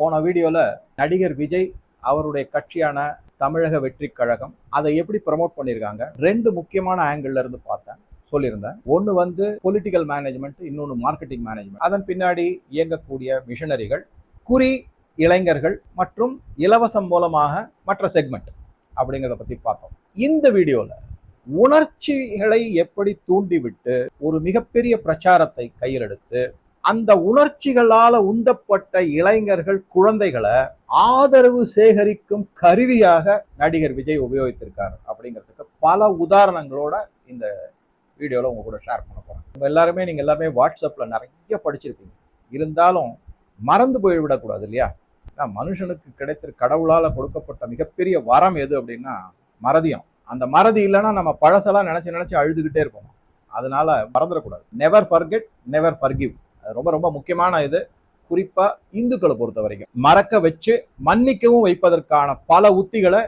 போன வீடியோல நடிகர் விஜய் அவருடைய கட்சியான தமிழக வெற்றி கழகம் அதை எப்படி ப்ரமோட் பண்ணியிருக்காங்க, ரெண்டு முக்கியமான ஆங்கிள் இருந்து பார்த்தேன், சொல்லியிருந்தேன். ஒன்று வந்து பொலிட்டிக்கல் மேனேஜ்மெண்ட், இன்னொன்று மார்க்கெட்டிங் மேனேஜ்மெண்ட். அதன் பின்னாடி இயங்கக்கூடிய மிஷனரிகள், குறி இளைஞர்கள் மற்றும் இலவசம் மூலமாக மற்ற செக்மெண்ட் அப்படிங்கிறத பத்தி பார்த்தோம். இந்த வீடியோல உணர்ச்சிகளை எப்படி தூண்டிவிட்டு ஒரு மிகப்பெரிய பிரச்சாரத்தை கையில் எடுத்து அந்த உணர்ச்சிகளால உந்தப்பட்ட இளைஞர்கள், குழந்தைகளை ஆதரவு சேகரிக்கும் கருவியாக நடிகர் விஜய் உபயோகித்திருக்காரு அப்படிங்கிறதுக்கு பல உதாரணங்களோட இந்த வீடியோல உங்க கூட ஷேர் பண்ண போறேன். நீங்க எல்லாருமே வாட்ஸ்அப்ல நிறைய படிச்சிருப்பீங்க. இருந்தாலும் மறந்து போய்விடக்கூடாது இல்லையா? மனுஷனுக்கு கிடைத்த கடவுளால கொடுக்கப்பட்ட மிகப்பெரிய வரம் எது அப்படின்னா மறதியம். அந்த மறதி இல்லைன்னா நம்ம பழசெல்லாம் நினைச்சு அழுதுகிட்டே இருப்போம். அதனால மறந்துடக்கூடாது. Never forget, never forgive. அது ரொம்ப ரொம்ப முக்கியமான இது. குறிப்பா இந்துக்களை பொறுத்த வரைக்கும் மறக்க வச்சு மன்னிக்கவும் வைப்பதற்கான பல உத்திகளை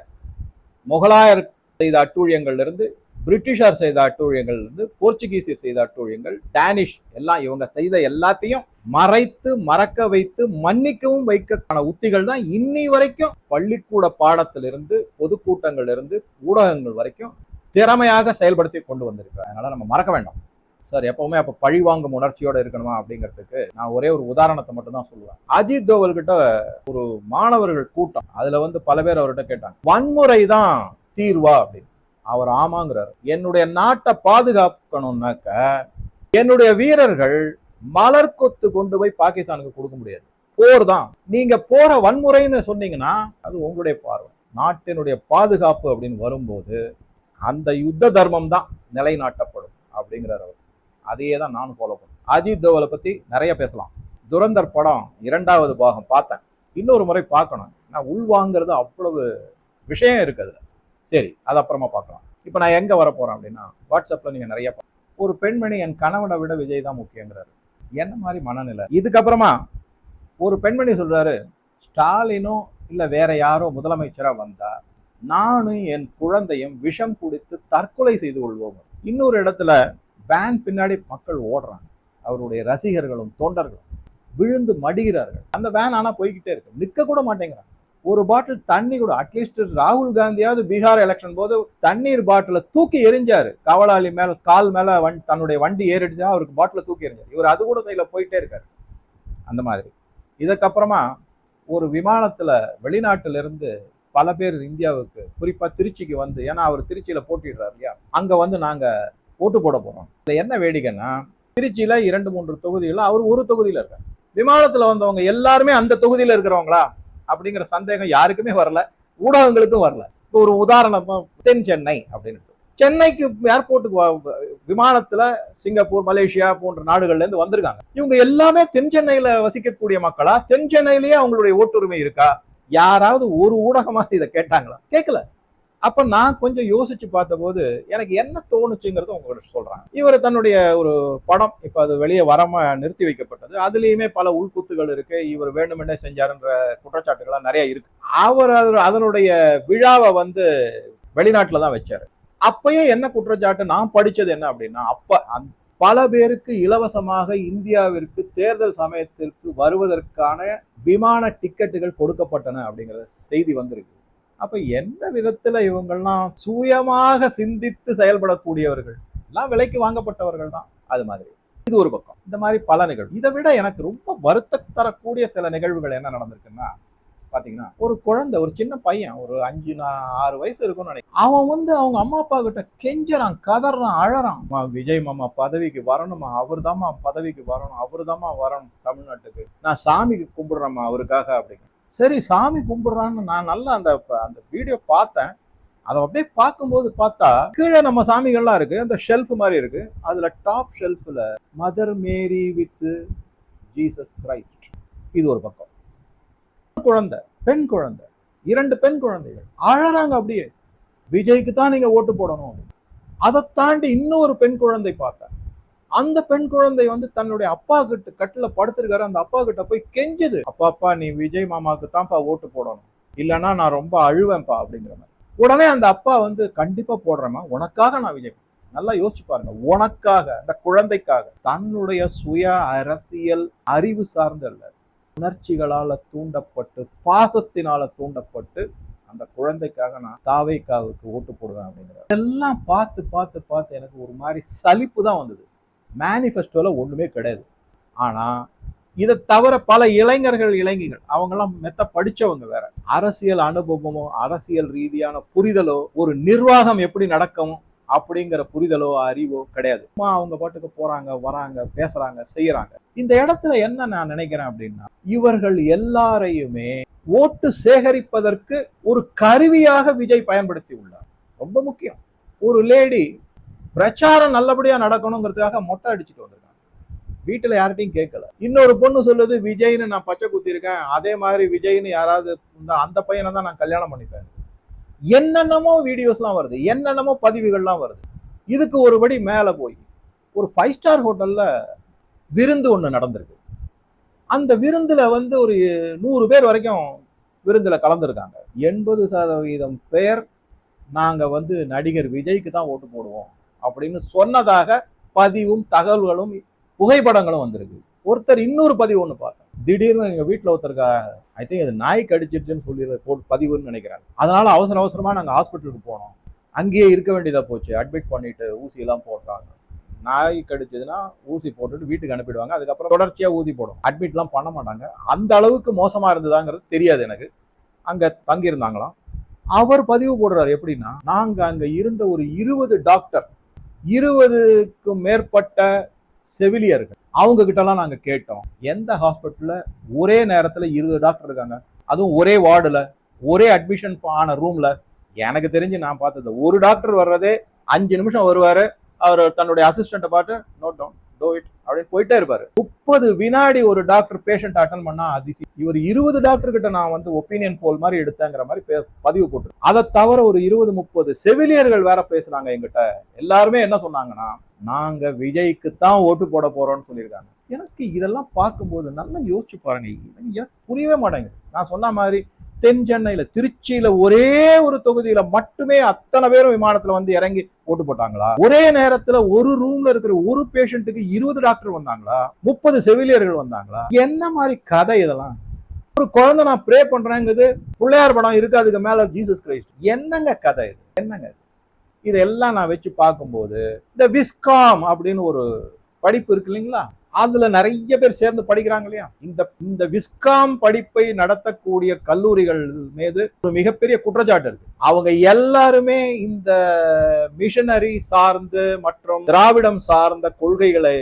முகலாயர் செய்த அட்டூழியங்கள்ல இருந்து, பிரிட்டிஷார் செய்த அட்டூழியங்கள் இருந்து, போர்ச்சுகீசியர் செய்த அட்டூழியங்கள், டேனிஷ் எல்லாம் இவங்க செய்த எல்லாத்தையும் மறைத்து மறக்க வைத்து மன்னிக்கவும் வைக்கான உத்திகள் தான் இன்னி வரைக்கும் பள்ளிக்கூட பாடத்திலிருந்து, பொதுக்கூட்டங்கள்ல இருந்து, ஊடகங்கள் வரைக்கும் திறமையாக செயல்படுத்தி கொண்டு வந்திருக்கிறோம். அதனால நம்ம மறக்க வேண்டாம் சார். எப்பவுமே அப்ப பழி வாங்கும் உணர்ச்சியோட இருக்கணுமா அப்படிங்கிறதுக்கு நான் ஒரே ஒரு உதாரணத்தை மட்டும் தான் சொல்லுவேன். அஜித் தோவல் கிட்ட ஒரு மாணவர்கள் கூட்டம், அதுல வந்து பல பேர் அவர்கிட்ட கேட்டாங்க, வன்முறை தான் தீர்வா அப்படின்னு. அவர் ஆமாங்கிறார். என்னுடைய நாட்டை பாதுகாக்கணும்னாக்க என்னுடைய வீரர்கள் மலர் கொத்து கொண்டு போய் பாகிஸ்தானுக்கு கொடுக்க முடியாது. போர் தான். நீங்க போற வன்முறைன்னு சொன்னீங்கன்னா அது உங்களுடைய பார்வை. நாட்டினுடைய பாதுகாப்பு அப்படின்னு வரும்போது அந்த யுத்த தர்மம் தான் நிலைநாட்டப்படும் அப்படிங்கிறார் அவர். அதையே தான் நானும் ஃபாலோ பண்ணேன். அஜித் தோவலை பத்தி நிறைய பேசலாம். துரந்தர் படம் 2வது பாகம் பார்த்தேன். இன்னொரு முறை பார்க்கணும். நான் உள்வாங்கிறது அவ்வளவு விஷயம் இருக்குது. சரி, அது அப்புறமா பார்க்கலாம். இப்போ நான் எங்க வர போறேன் அப்படின்னா, வாட்ஸ்அப்ல நீங்க நிறைய ஒரு பெண்மணி என் கணவனை விட விஜய் தான் முக்கியங்கிறாரு. என்ன மாதிரி மனநிலை? இதுக்கப்புறமா ஒரு பெண்மணி சொல்றாரு, ஸ்டாலினோ இல்ல வேற யாரோ முதலமைச்சரா வந்தா நானும் என் குழந்தையும் விஷம் குடித்து தற்கொலை செய்து கொள்வோம். இன்னொரு இடத்துல வேன் பின்னாடி மக்கள் ஓடுறாங்க. அவருடைய ரசிகர்களும் தொண்டர்களும் விழுந்து மடிகிறார்கள். அந்த வேன் ஆனா போய்கிட்டே இருக்கு, நிக்க கூட மாட்டேங்கிறாங்க. ஒரு பாட்டில் தண்ணி கூட, அட்லீஸ்ட் ராகுல் காந்தியாவது பீகார் எலெக்ஷன் போது தண்ணீர் பாட்டில தூக்கி எரிஞ்சாரு. காவலாளி மேல கால் மேல தன்னுடைய வண்டி ஏறிடுச்சா அவருக்கு பாட்டில தூக்கி எரிஞ்சாரு. இவர் அது கூட செய்யல, போயிட்டே இருக்காரு. அந்த மாதிரி. இதுக்கப்புறமா ஒரு விமானத்துல வெளிநாட்டுல இருந்து பல பேர் இந்தியாவுக்கு, குறிப்பா திருச்சிக்கு வந்து, ஏன்னா அவர் திருச்சியில போட்டிடுறாரு இல்லையா, அங்க வந்து நாங்க ஓட்டு போட போறோம். என்ன வேடிக்கைன்னா, திருச்சியில 2-3 தொகுதிகள், அவர் ஒரு தொகுதியில இருக்காரு. விமானத்துல வந்தவங்க எல்லாருமே அந்த தொகுதியில இருக்கிறவங்களா அப்படிங்கிற சந்தேகம் யாருக்குமே வரல, ஊடகங்களுக்கும் வரல. இப்போ ஒரு உதாரணம், தென் சென்னை அப்படின்னு, சென்னைக்கு ஏர்போர்ட்டுக்கு விமானத்துல சிங்கப்பூர், மலேசியா போன்ற நாடுகள்ல இருந்து வந்திருக்காங்க. இவங்க எல்லாமே தென் சென்னையில வசிக்கக்கூடிய மக்களா? தென் சென்னையிலேயே அவங்களுடைய ஓட்டுரிமை இருக்கா? யாராவது ஒரு ஊடகமா இதை கேட்டாங்களா? கேட்கல. அப்ப நான் கொஞ்சம் யோசிச்சு பார்த்த போது எனக்கு என்ன தோணுச்சுங்கிறத உங்ககிட்ட சொல்றேன். இவர் தன்னுடைய ஒரு படம் இப்ப அது வெளியே வராம நிறுத்தி வைக்கப்பட்டது. அதுலயுமே பல உள்குத்துகள் இருக்கு. இவர் வேண்டுமென்னே செஞ்சாருன்ற குற்றச்சாட்டுகள்லாம் நிறைய இருக்கு. அவர் அதனுடைய விழாவை வந்து வெளிநாட்டுல தான் வச்சாரு. அப்பயும் என்ன குற்றச்சாட்டு நான் படிச்சது என்ன அப்படின்னா, அப்ப பல பேருக்கு இலவசமாக இந்தியாவிற்கு தேர்தல் சமயத்திற்கு வருவதற்கான விமான டிக்கெட்டுகள் கொடுக்கப்பட்டன அப்படிங்கிற செய்தி வந்திருக்கு. அப்ப எந்த விதத்துல இவங்கெல்லாம் சுயமாக சிந்தித்து செயல்படக்கூடியவர்கள், எல்லாம் விலைக்கு வாங்கப்பட்டவர்கள் தான். அது மாதிரி இது ஒரு பக்கம். இந்த மாதிரி பல நிகழ்வு. இதை விட எனக்கு ரொம்ப வருத்தம் தரக்கூடிய சில நிகழ்வுகள் என்ன நடந்திருக்குன்னா, பாத்தீங்கன்னா, ஒரு குழந்தை, ஒரு சின்ன பையன், ஒரு 5-6 வயசு இருக்கும்னு நினைக்கிறேன். அவன் வந்து அவங்க அம்மா அப்பா கிட்ட கெஞ்சறான், கதறான், அழறான். விஜய் மாமா பதவிக்கு வரணுமா, அவர் தாமா பதவிக்கு வரணும், அவரு தாமா வரணும் தமிழ்நாட்டுக்கு, நான் சாமி கும்பிடுறேம்மா அவருக்காக அப்படிங்க. சரி, சாமி கும்பிடுறான்னு நான் நல்லா அந்த வீடியோ பார்த்தேன். அதை அப்படியே பார்க்கும்போது பார்த்தா கீழே நம்ம சாமிகள்லாம் இருக்கு, அந்த ஷெல்ஃப் மாதிரி இருக்கு. அதுல டாப் ஷெல்ஃப்ல Mother Mary with Jesus Christ. இது ஒரு பக்கம். குழந்தை, பெண் குழந்தை, 2 பெண் குழந்தைகள் அழறாங்க. அப்படியே விஜய்க்கு தான் நீங்க ஓட்டு போடணும். அதை தாண்டி இன்னொரு பெண் குழந்தை பார்த்தேன். அந்த பெண் குழந்தை வந்து தன்னுடைய அப்பா கிட்ட கட்டில படுத்திருக்காரு. அந்த அப்பா கிட்ட போய் கெஞ்சுது, அப்பா நீ விஜய் மாமாவுக்கு தான்ப்பா ஓட்டு போடணும், இல்லைன்னா நான் ரொம்ப அழுவேன்ப்பா அப்படிங்கிற மாதிரி. உடனே அந்த அப்பா வந்து, கண்டிப்பா போடுறேம்மா, உனக்காக நான் விஜய். நல்லா யோசிச்சு பாருங்க, உனக்காக, அந்த குழந்தைக்காக. தன்னுடைய சுய அரசியல் அறிவு சார்ந்த இல்ல, உணர்ச்சிகளால தூண்டப்பட்டு, பாசத்தினால தூண்டப்பட்டு அந்த குழந்தைக்காக நான் தாவேக்காவுக்கு ஓட்டு போடுவேன் அப்படிங்கிறார். இதெல்லாம் பார்த்து பார்த்து பார்த்து எனக்கு ஒரு மாதிரி சலிப்பு தான் வந்தது. மேனிஃபெஸ்டோல ஒண்ணுமே கிடையாது. ஆனா இதை தவிர பல இளைஞர்கள் அவங்கெல்லாம் மெத்த படிச்சவங்க வேற. அரசியல் அனுபவமோ, அரசியல் ரீதியான புரிதலோ, ஒரு நிர்வாகம் எப்படி நடக்கும் அப்படிங்கிற புரிதலோ அறிவோ கிடையாது. அவங்க பாட்டுக்கு போறாங்க, வராங்க, பேசுறாங்க, செய்யறாங்க. இந்த இடத்துல என்ன நான் நினைக்கிறேன் அப்படின்னா, இவர்கள் எல்லாரையுமே ஓட்டு சேகரிப்பதற்கு ஒரு கருவியாக விஜய் பயன்படுத்தி உள்ளார். ரொம்ப முக்கியம். ஒரு லேடி பிரச்சாரம் நல்லபடியா நடக்கணுங்கிறதுக்காக மொட்டை அடிச்சுட்டு வந்திருக்காங்க. வீட்டுல யார்கிட்டையும் கேட்கல. இன்னொரு பொண்ணு சொல்லுது, விஜய்னு நான் பச்சை குத்தி இருக்கேன், அதே மாதிரி விஜய்னு யாராவது அந்த பையனை தான் நான் கல்யாணம் பண்ணிப்பேன். என்னென்னமோ வீடியோஸ்லாம் வருது, என்னென்னமோ பதிவுகள்லாம் வருது. இதுக்கு ஒருபடி மேல போய் ஒரு 5 ஸ்டார் ஹோட்டல்ல விருந்து ஒண்ணு நடந்திருக்கு. அந்த விருந்துல ஒரு 100 பேர் வரைக்கும் விருந்துல கலந்துருக்காங்க. 80% பேர் நாங்க நடிகர் விஜய்க்கு தான் ஓட்டு போடுவோம் அப்படின்னு சொன்னதாக பதிவும் தகவல்களும் புகைப்படங்களும் வந்திருக்கு. ஒருத்தர் இன்னொரு பதிவு ஒண்ணு பார்த்தேன். திடீர்னு எங்க வீட்டுல ஒருத்தருக்கா ஐ திங்க் அது நாய் கடிச்சிருச்சுன்னு சொல்லி பதிவுன்னு நினைக்கிறாங்க. அதனால அவசரமா நாங்க ஹாஸ்பிட்டலுக்கு போனோம். அங்கேயே இருக்க வேண்டியதா போச்சு. அட்மிட் பண்ணிட்டு ஊசி எல்லாம் போட்டாங்க. நாய் கடிச்சதுன்னா ஊசி போட்டுட்டு வீட்டுக்கு அனுப்பிடுவாங்க. அதுக்கப்புறம் தொடர்ச்சியா ஊசி போடும். அட்மிட்லாம் பண்ண மாட்டாங்க. அந்த அளவுக்கு மோசமா இருந்ததாங்கிறது தெரியாது எனக்கு. அங்க தங்கி இருந்தாங்களாம். அவர் பதிவு போடுறாரு எப்படின்னா, நாங்க அங்க இருந்த ஒரு 20 டாக்டர், 20க்கும் மேற்பட்ட செவிலியர்கள், அவங்க கிட்ட எல்லாம் நாங்க கேட்டோம், எந்த ஹாஸ்பிட்டல்ல ஒரே நேரத்துல 20 டாக்டர் இருக்காங்க, அதுவும் ஒரே வார்டுல, ஒரே அட்மிஷன் ஆன ரூம்ல. எனக்கு தெரிஞ்சு நான் பார்த்தது ஒரு டாக்டர் வர்றதே 5 நிமிஷம் வருவாரு. அவர் தன்னுடைய அசிஸ்டன்ட்டை பார்த்து நோட் டவுன், டோ இட் அப்படின்னு போயிட்டே இருப்பாரு. 30 வினாடி ஒரு டாக்டர் பேஷண்ட் அட்டன் பண்ணா அதிசயம். இவர் 20 டாக்டர் கிட்ட நான் ஒப்பீனியன் போல் மாதிரி எடுத்தேங்கிற மாதிரி பதிவு போட்டு, அதை தவிர ஒரு 20-30 செவிலியர்கள் வேற பேசுறாங்க எங்கிட்ட. எல்லாருமே என்ன சொன்னாங்கன்னா, நாங்க விஜய்க்கு தான் ஓட்டு போட போறோம்னு சொல்லியிருக்காங்க. எனக்கு இதெல்லாம் பார்க்கும்போது நல்லா யோசிச்சு பாருங்க, எனக்கு புரியவே மாட்டேங்குது. நான் சொன்ன மாதிரி தென் சென்னையில, திருச்சியில ஒரே ஒரு தொகுதியில மட்டுமே அத்தனை பேரும் விமானத்துல இறங்கி ஓட்டு போட்டாங்களா? ஒரே நேரத்துல ஒரு ரூம்ல இருக்கிற ஒரு பேஷண்ட்டுக்கு 20 டாக்டர் வந்தாங்களா? 30 செவிலியர்கள் வந்தாங்களா? என்ன மாதிரி கதை இதெல்லாம்? ஒரு குழந்தை நான் ப்ரே பண்றேங்குது, பிள்ளையார் படம் இருக்கு, அதுக்கு மேல ஜீசஸ் கிரைஸ்ட். என்னங்க கதை இது? என்னங்க இதெல்லாம் நான் வச்சு பார்க்கும்போது, இந்த விஸ்காம் அப்படின்னு ஒரு படிப்பு இருக்கு இல்லைங்களா, அதுல நிறைய பேர் சேர்ந்து படிக்கிறாங்க இல்லையா, இந்த விஸ்காம் படிப்பை நடத்தக்கூடிய கல்லூரிகள் மீது ஒரு மிகப்பெரிய குற்றச்சாட்டு இருக்கு. அவங்க எல்லாருமே இந்த மிஷனரி சார்ந்து மற்றும் திராவிடம் சார்ந்த கொள்கைகளை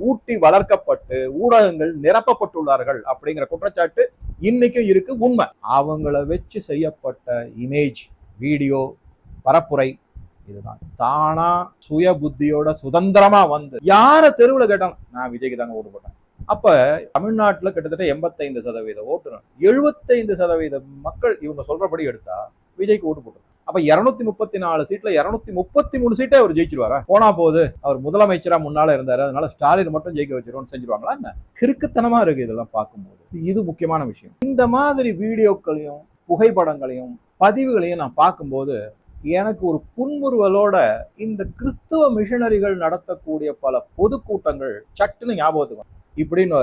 ஊட்டி வளர்க்கப்பட்டு ஊடகங்கள் நிரப்பப்பட்டுள்ளார்கள் அப்படிங்கிற குற்றச்சாட்டு இன்னைக்கும் இருக்கு. உண்மை. அவங்கள வச்சு செய்யப்பட்ட இமேஜ், வீடியோ, பரப்புரை இதுதான். தானா சுய புத்தியோட சுதந்திரமா யார தெருவுல கேட்டாலும் நான் விஜய்க்கு தாங்க ஓட்டு போட்டேன். அப்ப தமிழ்நாட்டுல கிட்டத்தட்ட 85% ஓட்டுனர், 75% மக்கள் இவங்க சொல்றபடி எடுத்தா விஜய்க்கு ஓட்டு போட்டு. அப்ப 234 சீட்ல 233 சீட்டை அவர் ஜெயிச்சிருவாரா? போனா போது, அவர் முதலமைச்சரா முன்னால இருந்தாரு, அதனால ஸ்டாலின் மட்டும் ஜெயிக்க வச்சிருவோம்னு செஞ்சிருவாங்களா என்ன? கிறுக்குத்தனமா இருக்கு இதெல்லாம் பார்க்கும்போது. இது முக்கியமான விஷயம். இந்த மாதிரி வீடியோக்களையும் புகைப்படங்களையும் பதிவுகளையும் நான் பார்க்கும்போது எனக்கு ஒரு புன்முறுவலோட இந்த கிறிஸ்துவ மிஷனரிகள் நடத்தக்கூடிய பல பொதுக்கூட்டங்கள் சட்டுன்னு ஞாபகத்துக்கு இப்படின்னு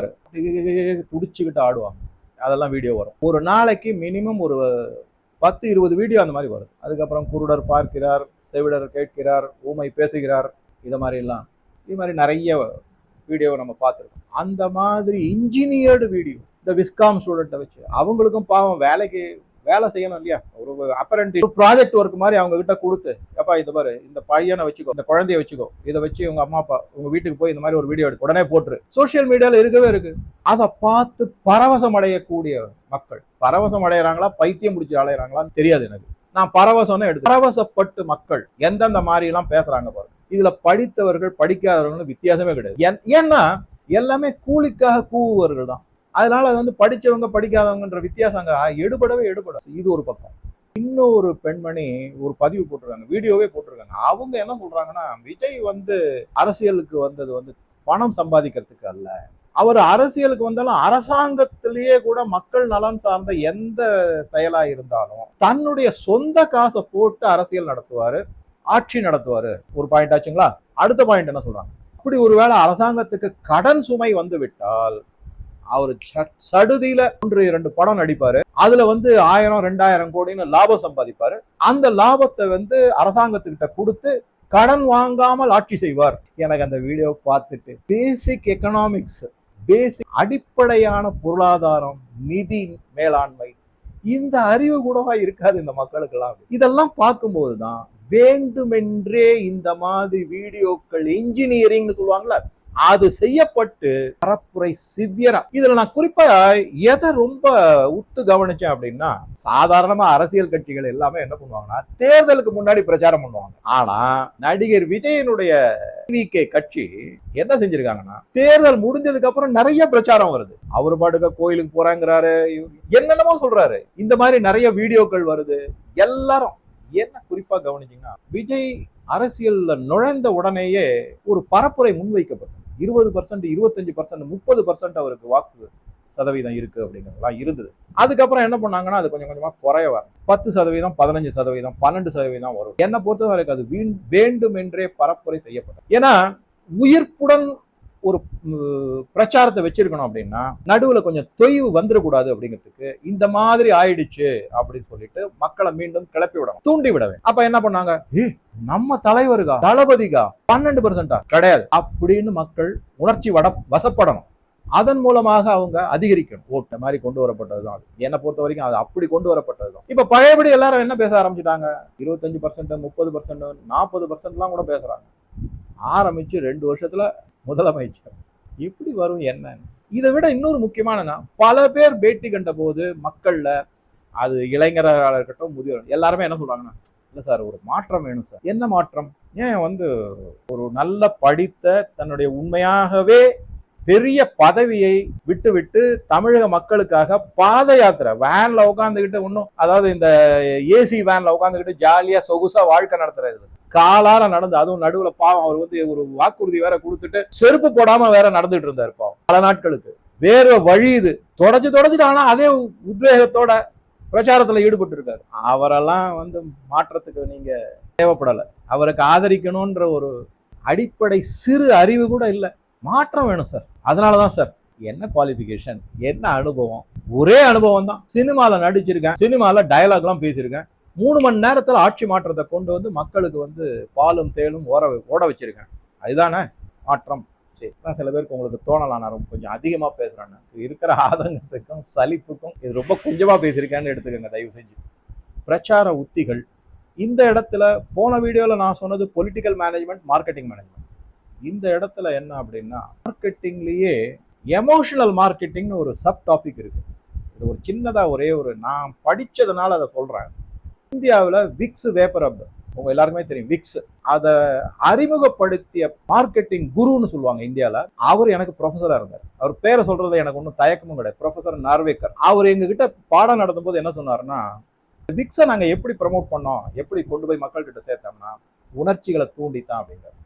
துடிச்சுக்கிட்டு ஆடுவாங்க. அதெல்லாம் வீடியோ வரும். ஒரு நாளைக்கு மினிமம் ஒரு 10-20 வீடியோ அந்த மாதிரி வரும். அதுக்கப்புறம் குருடர் பார்க்கிறார், செவிடர் கேட்கிறார், ஊமை பேசுகிறார், இது மாதிரி நிறைய வீடியோவை நம்ம பார்த்துருக்கோம். அந்த மாதிரி இன்ஜினியர்டு வீடியோ இந்த விஸ்காம் ஸ்டூடெண்ட்டை வச்சு, அவங்களுக்கும் பாவம் வேலை செய்யணும் இல்லையா, ஒரு அப்பரண்டி ப்ராஜெக்ட் ஒர்க் மாதிரி அவங்க கிட்ட கொடுத்து, எப்பா இதை பாரு, இந்த பையனை வச்சுக்கோ, இந்த குழந்தைய வச்சுக்கோ, இதை வச்சு உங்க அம்மா அப்பா உங்க வீட்டுக்கு போய் இந்த மாதிரி ஒரு வீடியோ எடுத்து உடனே போட்டுரு. சோசியல் மீடியால இருக்கவே இருக்கு. அதை பார்த்து பரவசம் அடையக்கூடிய மக்கள் பரவசம் அடைகிறாங்களா, பைத்தியம் முடிச்சு அடைகிறாங்களான்னு தெரியாது எனக்கு. நான் பரவசம்னு எடுத்து, பரவசப்பட்டு மக்கள் எந்தெந்த மாதிரி எல்லாம் பேசுறாங்க பாருங்க. இதுல படித்தவர்கள் படிக்காதவர்கள் வித்தியாசமே கிடையாது. ஏன்னா எல்லாமே கூலிக்காக கூவுவர்கள் தான். அதனால படிச்சவங்க படிக்காதவங்கன்ற வித்தியாசம் அங்க எடுபடவே. இது ஒரு பக்கம். இன்னொரு பெண்மணி ஒரு பதிவு போட்டிருக்காங்க, வீடியோவே போட்டிருக்காங்க. அவங்க என்ன சொல்றாங்கன்னா, விஜய் அரசியலுக்கு வந்தது பணம் சம்பாதிக்கிறதுக்கு அல்ல. அவர் அரசியலுக்கு வந்தாலும் அரசாங்கத்திலேயே கூட மக்கள் நலன் சார்ந்த எந்த செயலா இருந்தாலும் தன்னுடைய சொந்த காசை போட்டு அரசியல் நடத்துவாரு, ஆட்சி நடத்துவாரு. ஒரு பாயிண்ட் ஆச்சுங்களா? அடுத்த பாயிண்ட் என்ன சொல்றாங்க, அப்படி ஒருவேளை அரசாங்கத்துக்கு கடன் சுமை விட்டால் அவர் சடுதியில 1-2 படம் நடிப்பாரு. அதுல 1000-2000 கோடின்னு லாபம் சம்பாதிப்பாரு. அந்த லாபத்தை அரசாங்கத்துக்கிட்ட கொடுத்து கடன் வாங்காமல் ஆட்சி செய்வார். எனக்கு அந்த வீடியோ பார்த்துட்டு பேசிக் எக்கனாமிக்ஸ், பேசிக் அடிப்படையான பொருளாதாரம், நிதி மேலாண்மை, இந்த அறிவு கூடவா இருக்காது இந்த மக்களுக்கெல்லாம். இதெல்லாம் பார்க்கும்போதுதான் வேண்டுமென்றே இந்த மாதிரி வீடியோக்கள் இன்ஜினியரிங் சொல்லுவாங்கல்ல, அது செய்யப்பட்டு பரப்புரை சிவியரா. இதுல நான் குறிப்பா எதை ரொம்ப உத்து கவனிச்சேன் அப்படின்னா, சாதாரணமா அரசியல் கட்சிகள் எல்லாமே என்ன பண்ணுவாங்கன்னா தேர்தலுக்கு முன்னாடி பிரச்சாரம் பண்ணுவாங்க. ஆனா நடிகர் விஜயனுடைய டிவிகே கட்சி என்ன செஞ்சிருக்காங்கன்னா, தேர்தல் முடிஞ்சதுக்கு அப்புறம் நிறைய பிரச்சாரம் வருது. அவரு பாட்டுக்க கோயிலுக்கு போறாங்கிறாரு, என்னென்னமோ சொல்றாரு. இந்த மாதிரி நிறைய வீடியோக்கள் வருது. எல்லாரும் என்ன குறிப்பா கவனிச்சீங்கன்னா, விஜய் அரசியல்ல நுழைந்த உடனேயே ஒரு பரப்புரை முன்வைக்கப்பட்டது. 20%, 25%, 30% அவருக்கு வாக்கு சதவீதம் இருக்கு அப்படிங்கிறதுலாம் இருந்தது. அதுக்கப்புறம் என்ன பண்ணாங்கன்னா, அது கொஞ்சம் கொஞ்சமா குறைய வரும். 10%, 15%, 12% வரும். என்னை பொறுத்தவரைக்கும் அது வேண்டும் என்றே பரப்புரை செய்யப்பட்டது. ஏன்னா உயிர்ப்புடன் ஒரு பிரச்சாரத்தை வச்சிருக்கணும் அப்படின்னா நடுவுல கொஞ்சம் தொய்வு வந்துடக்கூடாது அப்படிங்கிறதுக்கு இந்த மாதிரி ஆயிடுச்சு அப்படின்னு சொல்லிட்டு மக்களை மீண்டும் கிளப்பி விடணும், தூண்டி விடவேன். அப்ப என்ன பண்ணாங்க, நம்ம தலைவருக்கா, தளபதிக்கா 12% கிடையாது அப்படின்னு மக்கள் உணர்ச்சி வசப்படணும். அதன் மூலமாக அவங்க அதிகரிக்கணும். ஓட்ட மாதிரி கொண்டு வரப்பட்டதுதான். என்னை பொறுத்த வரைக்கும் அது அப்படி கொண்டு வரப்பட்டதுதான். இப்ப பழையபடி எல்லாரும் என்ன பேச ஆரம்பிச்சுட்டாங்க, 25%, 30%, 40% கூட பேசுறாங்க. ஆரம்பிச்சு 2 வருஷத்துல முதலமைச்சர். எப்படி வரும் என்ன? இதை விட இன்னொரு முக்கியமான, பல பேர் பேட்டி கண்ட போது மக்கள்ல, அது இளைஞராக இருக்கட்டும் முதியோர் எல்லாருமே என்ன சொல்றாங்கன்னா, இல்ல சார் ஒரு மாற்றம் வேணும் சார். என்ன மாற்றம்? ஏன் ஒரு நல்ல படித்த தன்னுடைய உண்மையாகவே பெரிய பதவியை விட்டு தமிழக மக்களுக்காக பாத யாத்திரை வேன்ல உட்காந்துக்கிட்டு, ஒன்னும் அதாவது இந்த ஏசி வேன்ல உட்காந்துக்கிட்டு ஜாலியா சொகுசா வாழ்க்கை நடத்துறது, காலார நடந்து, அதுவும் நடுவுல பாவம் அவர் ஒரு வாக்குறுதி வேற கொடுத்துட்டு செருப்பு போடாம வேற நடந்துட்டு இருந்தாரு பாவம் பல நாட்களுக்கு. வேற வழி இது தொடச்சுட்டு, ஆனா அதே உத்வேகத்தோட பிரச்சாரத்துல ஈடுபட்டு இருக்காரு. அவரெல்லாம் மாற்றத்துக்கு நீங்க தேவைப்படல. அவருக்கு ஆதரிக்கணும்ன்ற ஒரு அடிப்படை சிறு அறிவு கூட இல்லை. மாற்றம் வேணும் சார். அதனாலதான் சார், என்ன குவாலிபிகேஷன், என்ன அனுபவம், ஒரே அனுபவம் தான். சினிமால நடிச்சிருக்கேன், சினிமால டயலாக் எல்லாம் பேசியிருக்கேன். 3 மணி நேரத்துல ஆட்சி மாற்றத்தை கொண்டு மக்களுக்கு பாலும் தேலும் ஓட வச்சிருக்கேன். அதுதானே மாற்றம். சரி, சில பேருக்கு உங்களுக்கு தோணலாம் நான் கொஞ்சம் அதிகமா பேசுறேன்னு. இருக்கிற ஆதங்கத்துக்கும் சலிப்புக்கும் இது ரொம்ப கொஞ்சமா பேசியிருக்கேன்னு எடுத்துக்கோங்க தயவு செஞ்சு. பிரச்சார உத்திகள் இந்த இடத்துல, போன வீடியோல நான் சொன்னது பொலிட்டிக்கல் மேனேஜ்மெண்ட், மார்க்கெட்டிங் மேனேஜ்மெண்ட். இந்த இடத்துல என்ன அப்படின்னா, மார்க்கெட்டிங்லயே எமோஷனல் மார்க்கெட்டிங்னு ஒரு சப் டாபிக் இருக்கு. இது ஒரு சின்னதா நான் படிச்சதுனால அதை சொல்றேன். இந்தியாவில் விக்ஸ் வேப்பர் ரப், உங்க எல்லாருக்குமே தெரியும் விக்ஸ். அதை அறிமுகப்படுத்திய மார்க்கெட்டிங் குருன்னு சொல்லுவாங்க இந்தியாவில். அவர் எனக்கு ப்ரொஃபஸரா இருந்தார். அவர் பேரை சொல்றது எனக்கு ஒன்றும் தயக்கமும் கிடையாது. ப்ரொஃபஸர் நார்வேக்கர். அவர் எங்ககிட்ட பாடம் நடத்தும் போது என்ன சொன்னாருன்னா, விக்ஸை நாங்க எப்படி ப்ரமோட் பண்ணோம், எப்படி கொண்டு போய் மக்கள்கிட்ட சேர்த்தோம்னா உணர்ச்சிகளை தூண்டித்தான் அப்படிங்கிறார்.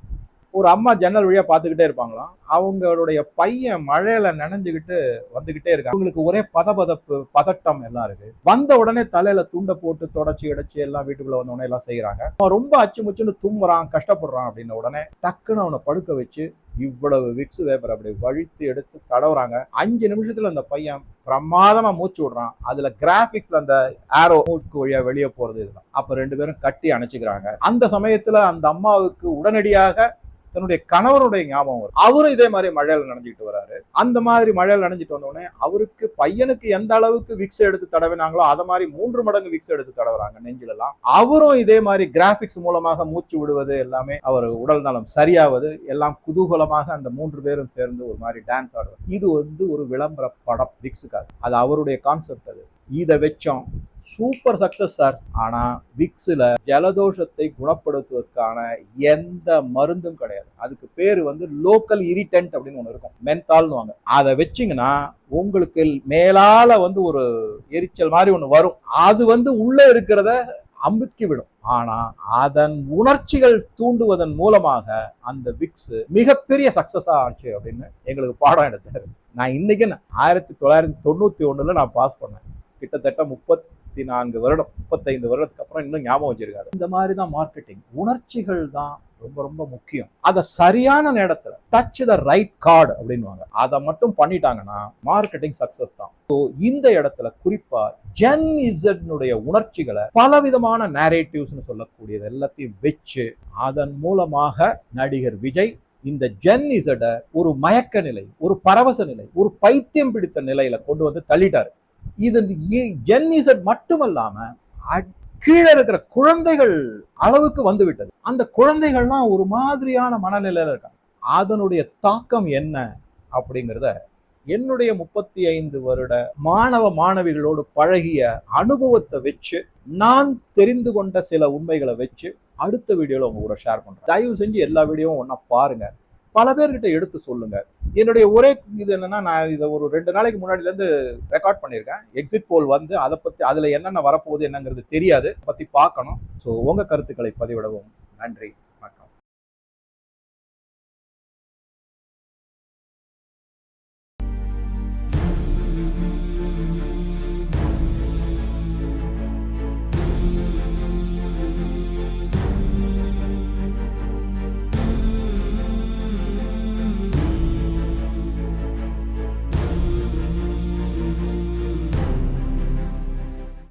ஒரு அம்மா ஜன்னல் வழியா பார்த்துக்கிட்டே இருப்பாங்களாம். அவங்களுடைய பையன் மழையில நனைஞ்சுக்கிட்டு வந்துகிட்டே இருக்காங்க. அவங்களுக்கு ஒரே பதபதப்பு, பதட்டம் எல்லாம் இருக்கு. வந்த உடனே தலையில துண்டை போட்டு தொடச்சி இடைச்சி எல்லாம் வீட்டுக்குள்ள வந்த உடனே எல்லாம் செய்யறாங்க. அவன் ரொம்ப அச்சுமுச்சுன்னு தும்புறான், கஷ்டப்படுறான் அப்படின்ன உடனே டக்குன்னு அவனை படுக்க வச்சு இவ்வளவு விக்ஸ் வேப்பர் அப்படி வழித்து எடுத்து தடவுறாங்க. 5 நிமிஷத்துல அந்த பையன் பிரமாதமா மூச்சு விடுறான். அதுல கிராபிக்ஸ்ல அந்த ஆரோ மூக்கு வழியா வெளியே போறது இதெல்லாம். அப்ப 2 பேரும் கட்டி அணைச்சுக்கிறாங்க. அந்த சமயத்துல அந்த அம்மாவுக்கு உடனடியாக தன்னுடைய கணவருடைய ஞாபகம் வரும். அவரும் இதே மாதிரி மழையில நனைஞ்சிட்டு வராரு. அந்த மாதிரி மழையில நனைஞ்சிட்டு வந்தோடனே அவருக்கு பையனுக்கு எந்த அளவுக்கு விக்ஸ் எடுத்து தடவினாங்களோ அதை மாதிரி 3 மடங்கு விக்ஸ் எடுத்து தடவுறாங்க நெஞ்சிலெல்லாம். அவரும் இதே மாதிரி கிராபிக்ஸ் மூலமாக மூச்சு விடுவது எல்லாமே, அவர் உடல் நலம் சரியாவது எல்லாம் குதூகலமாக அந்த 3 பேரும் சேர்ந்து ஒரு மாதிரி டான்ஸ் ஆடுவார். இது ஒரு விளம்பர படம் விக்ஸுக்காக. அது அவருடைய கான்செப்ட். அது இதை வச்சோம், சூப்பர் சக்சஸ் சார். ஆனா விக்ஸ்ல ஜலதோஷத்தை குணப்படுத்துவதற்கான எந்த மருந்தும் கிடையாது. அதுக்கு பேரு லோக்கல் இரிட்டன்ட் அப்படின்னு ஒண்ணு இருக்கும், மென்தால்னு வாங்க. அதை வச்சிங்கன்னா உங்களுக்கு மேலால ஒரு எரிச்சல் மாதிரி ஒண்ணு வரும். அது உள்ள இருக்கிறத அமுக்கி விடும். ஆனா அதன் உணர்ச்சிகள் தூண்டுவதன் மூலமாக அந்த விக்ஸ் மிகப்பெரிய சக்சஸா ஆச்சு அப்படின்னு எங்களுக்கு பாடம் எடுத்தாரு. நான் இன்னைக்கு 1991 நான் பாஸ் பண்ணேன். கிட்டத்தட்ட 34 வருடம், 35 வருடத்துக்கு அப்புறம் இன்னும் ஞாபகம் வச்சிருக்காரு. இந்த மாதிரி தான் மார்க்கெட்டிங். உணர்ச்சிகள் தான் ரொம்ப ரொம்ப முக்கியம். அதை சரியான நேரத்துல டச் த ரைட் கார்டு அப்படின்னுவாங்க. அதை மட்டும் பண்ணிட்டாங்கன்னா மார்க்கெட்டிங் சக்சஸ் தான். இந்த இடத்துல குறிப்பா ஜென் இசட்னுடைய உணர்ச்சிகளை பலவிதமான நேரேட்டிவ்ஸ்னு சொல்லக்கூடியது எல்லாத்தையும் வச்சு அதன் மூலமாக நடிகர் விஜய் இந்த ஜென் இசட ஒரு மயக்க நிலை, ஒரு பரவச நிலை, ஒரு பைத்தியம் பிடித்த நிலையில கொண்டு வந்து தள்ளிட்டாரு. இது ஜென் இசட் மட்டுமல்லாம கீழே இருக்கிற குழந்தைகள் அளவுக்கு வந்து விட்டது. அந்த குழந்தைகள்லாம் ஒரு மாதிரியான மனநிலையில இருக்காங்க. அதனுடைய தாக்கம் என்ன அப்படிங்கிறத என்னுடைய 35 வருட மாணவ மாணவிகளோடு பழகிய அனுபவத்தை வச்சு நான் தெரிந்து கொண்ட சில உண்மைகளை வச்சு அடுத்த வீடியோல உங்க கூட ஷேர் பண்றேன். தயவு செஞ்சு எல்லா வீடியோவும் ஒன்னா பாருங்க, பல பேர்கிட்ட எடுத்து சொல்லுங்க. என்னுடைய ஒரே இது என்னன்னா, நான் இதை ஒரு 2 நாளைக்கு முன்னாடில இருந்து ரெக்கார்ட் பண்ணியிருக்கேன். எக்ஸிட் போல் வந்து அதை பத்தி அதுல என்னென்ன வரப்போகுது என்னங்கிறது தெரியாது, பத்தி பார்க்கணும். ஸோ உங்க கருத்துக்களை பதிவிடவும் நன்றி.